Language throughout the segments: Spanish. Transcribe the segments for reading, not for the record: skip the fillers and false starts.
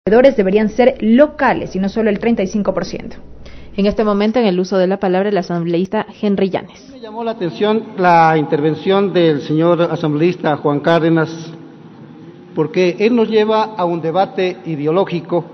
deberían ser locales y no solo el 35%. En este momento, en el uso de la palabra, el asambleísta Henry Llanes. Me llamó la atención la intervención del señor asambleísta Juan Cárdenas, porque él nos lleva a un debate ideológico,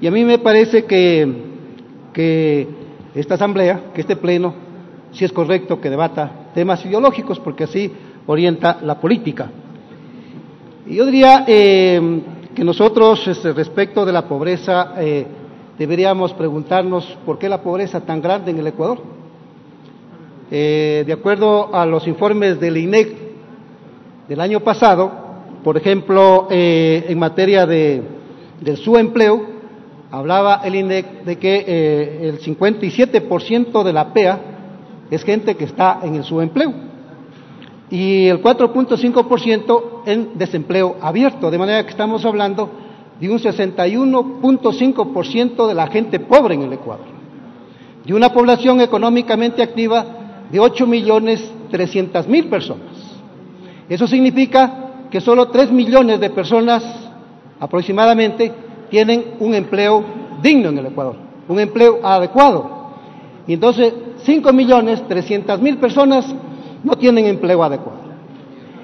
y a mí me parece que esta asamblea, que este pleno, sí es correcto que debata temas ideológicos, porque así orienta la política. Y yo diría que nosotros, respecto de la pobreza, deberíamos preguntarnos por qué la pobreza tan grande en el Ecuador. De acuerdo a los informes del INEC del año pasado, por ejemplo, en materia del subempleo, hablaba el INEC de que el 57% de la PEA es gente que está en el subempleo y el 4.5% en desempleo abierto, de manera que estamos hablando de un 61.5% de la gente pobre en el Ecuador, de una población económicamente activa de 8.300.000 personas. Eso significa que solo 3 millones de personas aproximadamente tienen un empleo digno en el Ecuador, un empleo adecuado. Y entonces 5.300.000 personas no tienen empleo adecuado.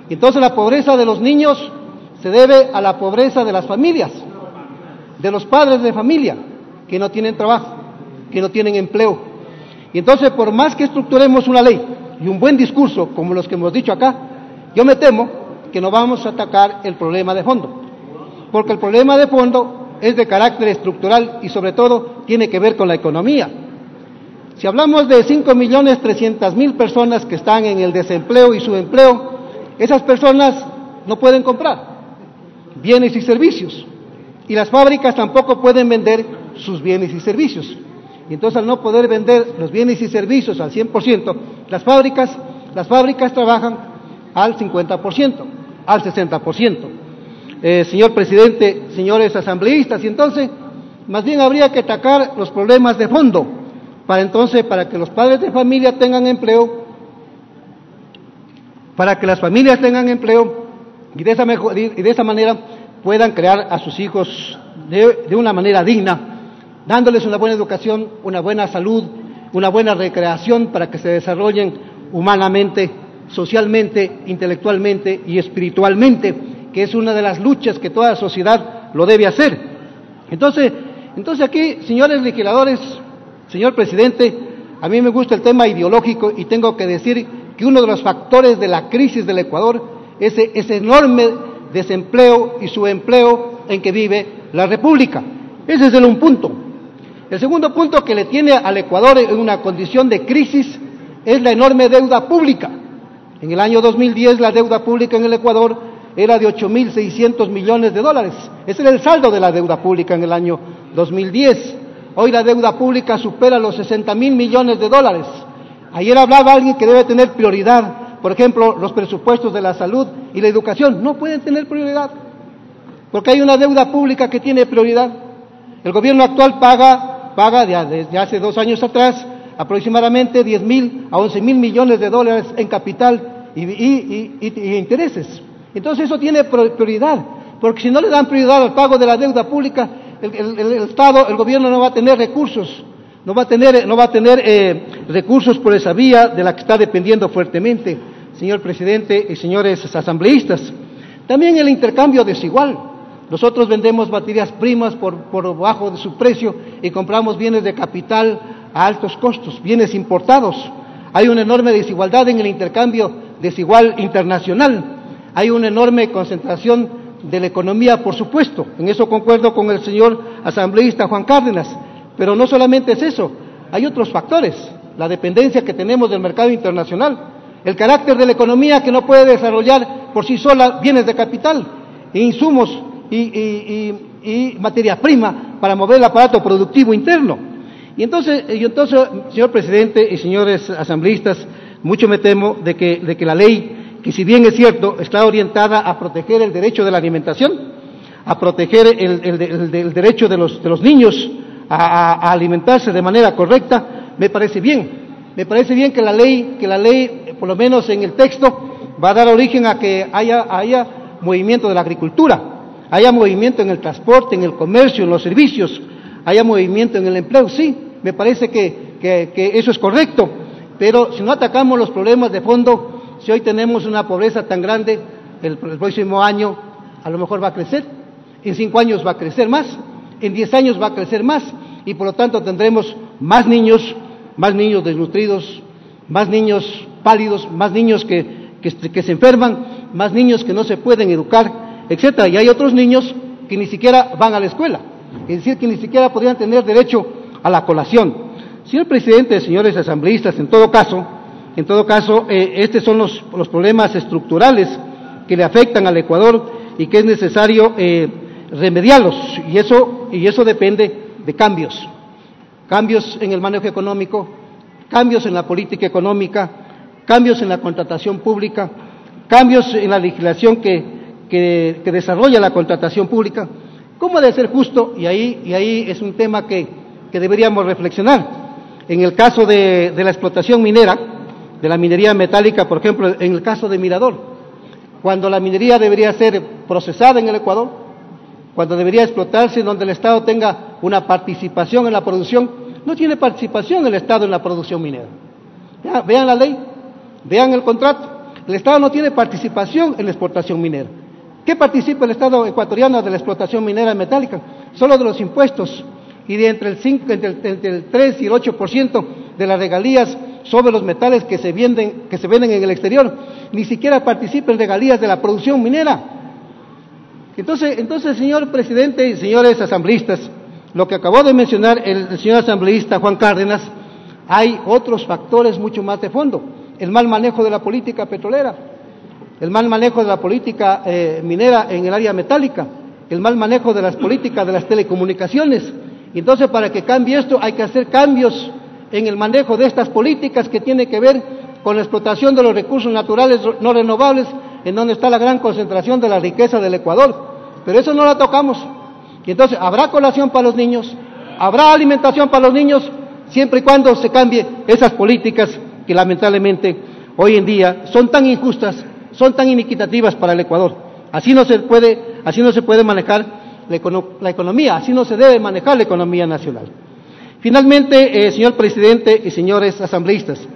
Entonces la pobreza de los niños se debe a la pobreza de las familias, de los padres de familia, que no tienen trabajo, que no tienen empleo. Y entonces, por más que estructuremos una ley y un buen discurso, como los que hemos dicho acá, yo me temo que no vamos a atacar el problema de fondo, porque el problema de fondo es de carácter estructural y sobre todo tiene que ver con la economía. Si hablamos de 5.300.000 personas que están en el desempleo y subempleo, esas personas no pueden comprar bienes y servicios, y las fábricas tampoco pueden vender sus bienes y servicios. Y entonces, al no poder vender los bienes y servicios al 100%, las fábricas trabajan al 50%, al 60%. Señor presidente, señores asambleístas, y entonces más bien habría que atacar los problemas de fondo, para que los padres de familia tengan empleo, para que las familias tengan empleo y de esa manera puedan crear a sus hijos de una manera digna, dándoles una buena educación, una buena salud, una buena recreación para que se desarrollen humanamente, socialmente, intelectualmente y espiritualmente, que es una de las luchas que toda sociedad lo debe hacer. Entonces aquí, señores legisladores, señor presidente, a mí me gusta el tema ideológico y tengo que decir que uno de los factores de la crisis del Ecuador es ese enorme desempleo y subempleo en que vive la República. Ese es un punto. El segundo punto que le tiene al Ecuador en una condición de crisis es la enorme deuda pública. En el año 2010 la deuda pública en el Ecuador era de 8.600 millones de dólares. Ese era el saldo de la deuda pública en el año 2010. Hoy la deuda pública supera los 60.000 millones de dólares. Ayer hablaba alguien que debe tener prioridad. Por ejemplo, los presupuestos de la salud y la educación no pueden tener prioridad, porque hay una deuda pública que tiene prioridad. El gobierno actual paga desde hace 2 años atrás aproximadamente 10.000 a 11.000 millones de dólares en capital y intereses. Entonces eso tiene prioridad, porque si no le dan prioridad al pago de la deuda pública, el Estado, el gobierno no va a tener recursos, no va a tener recursos por esa vía de la que está dependiendo fuertemente, señor presidente y señores asambleístas. También el intercambio desigual. Nosotros vendemos materias primas por bajo de su precio y compramos bienes de capital a altos costos, bienes importados. Hay una enorme desigualdad en el intercambio desigual internacional. Hay una enorme concentración de la economía, por supuesto. En eso concuerdo con el señor asambleísta Juan Cárdenas. Pero no solamente es eso, hay otros factores. La dependencia que tenemos del mercado internacional, el carácter de la economía que no puede desarrollar por sí sola bienes de capital, insumos y materia prima para mover el aparato productivo interno. Y entonces, señor presidente y señores asambleístas, mucho me temo de que la ley, que si bien es cierto, está orientada a proteger el derecho de la alimentación, a proteger el derecho de los niños a alimentarse de manera correcta, me parece bien que la ley, por lo menos en el texto, va a dar origen a que haya movimiento de la agricultura. haya movimiento en el transporte, en el comercio, en los servicios, haya movimiento en el empleo. Sí, me parece que eso es correcto, pero si no atacamos los problemas de fondo, si hoy tenemos una pobreza tan grande, el próximo año a lo mejor va a crecer, en 5 años va a crecer más, en 10 años va a crecer más, y por lo tanto tendremos más niños desnutridos, más niños pálidos, más niños que se enferman, más niños que no se pueden educar, etcétera. Y hay otros niños que ni siquiera van a la escuela, es decir, que ni siquiera podrían tener derecho a la colación. Señor presidente, señores asambleístas, en todo caso, estos son los problemas estructurales que le afectan al Ecuador y que es necesario remediarlos, y eso depende de cambios en el manejo económico, cambios en la política económica, cambios en la contratación pública, cambios en la legislación que desarrolla la contratación pública. ¿Cómo debe ser justo? Y ahí es un tema que deberíamos reflexionar. En el caso de la explotación minera, de la minería metálica, por ejemplo, en el caso de Mirador, cuando la minería debería ser procesada en el Ecuador, cuando debería explotarse donde el Estado tenga una participación en la producción, no tiene participación el Estado en la producción minera. Vean la ley, vean el contrato, el Estado no tiene participación en la explotación minera. ¿Qué participa el Estado ecuatoriano de la explotación minera metálica? Solo de los impuestos y de entre el 3 y el 8% de las regalías sobre los metales que se venden en el exterior. Ni siquiera participa en regalías de la producción minera. Entonces, señor presidente y señores asambleístas, lo que acabó de mencionar el señor asambleísta Juan Cárdenas, hay otros factores mucho más de fondo. El mal manejo de la política petrolera, el mal manejo de la política minera en el área metálica, el mal manejo de las políticas de las telecomunicaciones. Entonces, para que cambie esto, hay que hacer cambios en el manejo de estas políticas que tiene que ver con la explotación de los recursos naturales no renovables, en donde está la gran concentración de la riqueza del Ecuador. Pero eso no lo tocamos. Y entonces, habrá colación para los niños, habrá alimentación para los niños, siempre y cuando se cambie esas políticas que lamentablemente hoy en día son tan injustas, son tan inequitativas para el Ecuador. Así no se puede manejar la economía, así no se debe manejar la economía nacional. Finalmente, señor presidente y señores asambleístas,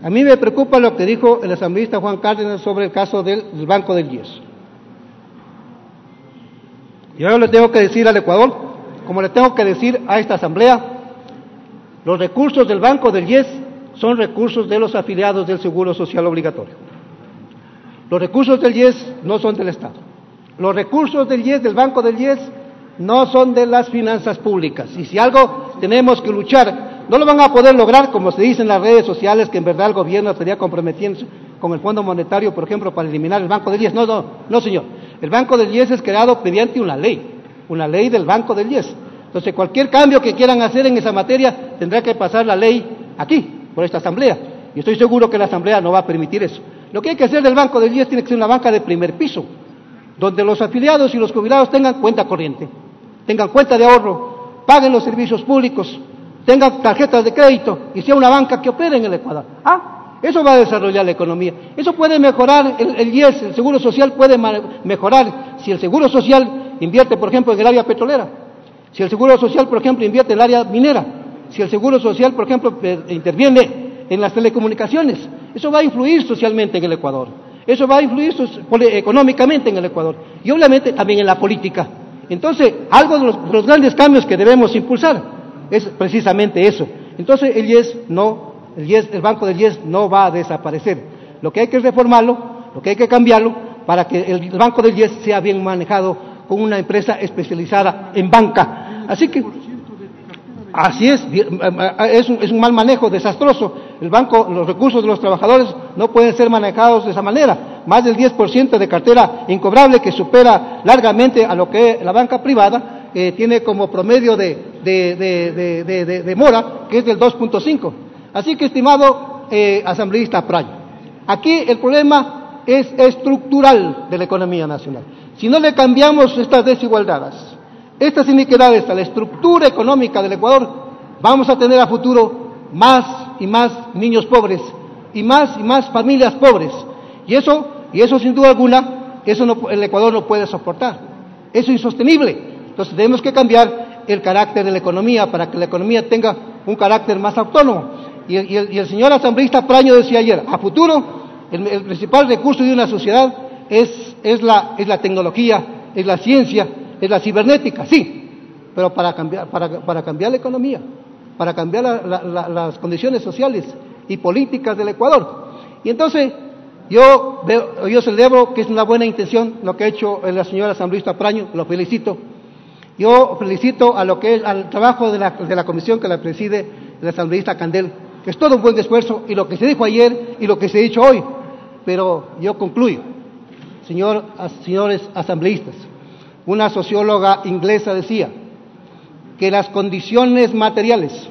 a mí me preocupa lo que dijo el asambleísta Juan Cárdenas sobre el caso del Banco del IES. Yo le tengo que decir al Ecuador, como le tengo que decir a esta asamblea, los recursos del Banco del IES son recursos de los afiliados del Seguro Social Obligatorio. Los recursos del IES no son del Estado. Los recursos del IES, del Banco del IES, no son de las finanzas públicas. Y si algo tenemos que luchar, no lo van a poder lograr, como se dice en las redes sociales, que en verdad el gobierno estaría comprometiéndose con el Fondo Monetario, por ejemplo, para eliminar el Banco del IES. No, señor. El Banco del IES es creado mediante una ley del Banco del IES. Entonces, cualquier cambio que quieran hacer en esa materia, tendrá que pasar la ley aquí, por esta asamblea. Y estoy seguro que la asamblea no va a permitir eso. Lo que hay que hacer del Banco del IES tiene que ser una banca de primer piso, donde los afiliados y los jubilados tengan cuenta corriente, tengan cuenta de ahorro, paguen los servicios públicos, tengan tarjetas de crédito y sea una banca que opere en el Ecuador. Eso va a desarrollar la economía. Eso puede mejorar el IES, el Seguro Social puede mejorar si el Seguro Social invierte, por ejemplo, en el área petrolera, si el Seguro Social, por ejemplo, invierte en el área minera, si el Seguro Social, por ejemplo, interviene en las telecomunicaciones. Eso va a influir socialmente en el Ecuador. Eso va a influir económicamente en el Ecuador y obviamente también en la política. Entonces, algo de los grandes cambios que debemos impulsar es precisamente eso. Entonces, el Banco del IES no va a desaparecer. Lo que hay que es reformarlo, lo que hay que cambiarlo para que el Banco del IES sea bien manejado con una empresa especializada en banca. Así que, así es un mal manejo desastroso. El banco, los recursos de los trabajadores no pueden ser manejados de esa manera. Más del 10% de cartera incobrable, que supera largamente a lo que la banca privada tiene como promedio de mora, que es del 2.5. Así que, estimado asambleísta Prayo, aquí el problema es estructural de la economía nacional. Si no le cambiamos estas desigualdades, estas iniquidades a la estructura económica del Ecuador, vamos a tener a futuro más y más niños pobres y más familias pobres. Y eso sin duda alguna, el Ecuador no puede soportar. Eso es insostenible. Entonces tenemos que cambiar el carácter de la economía para que la economía tenga un carácter más autónomo. Y el señor asambleísta Praño decía ayer, a futuro, el principal recurso de una sociedad es la tecnología, es la ciencia, es la cibernética, sí, pero para cambiar la economía, para cambiar las condiciones sociales y políticas del Ecuador. Y entonces yo celebro que es una buena intención lo que ha hecho la señora asambleísta Praño, lo felicito. Yo felicito al trabajo de la comisión que la preside el asambleísta Candel, que es todo un buen esfuerzo, y lo que se dijo ayer y lo que se ha dicho hoy. Pero yo concluyo, señores asambleístas, una socióloga inglesa decía que las condiciones materiales,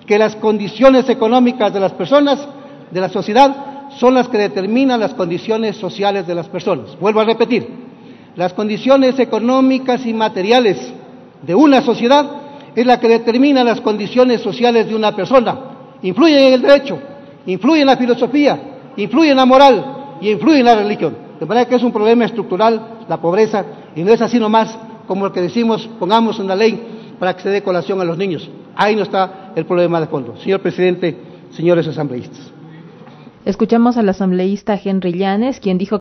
que las condiciones económicas de las personas, de la sociedad, son las que determinan las condiciones sociales de las personas. Vuelvo a repetir, las condiciones económicas y materiales de una sociedad es la que determina las condiciones sociales de una persona. Influye en el derecho, influye en la filosofía, influye en la moral y influye en la religión. De manera que es un problema estructural la pobreza, y no es así nomás como el que decimos, pongamos una ley para que se dé colación a los niños. Ahí no está el problema de fondo. Señor presidente, señores asambleístas. Escuchamos al asambleísta Henry Llanes, quien dijo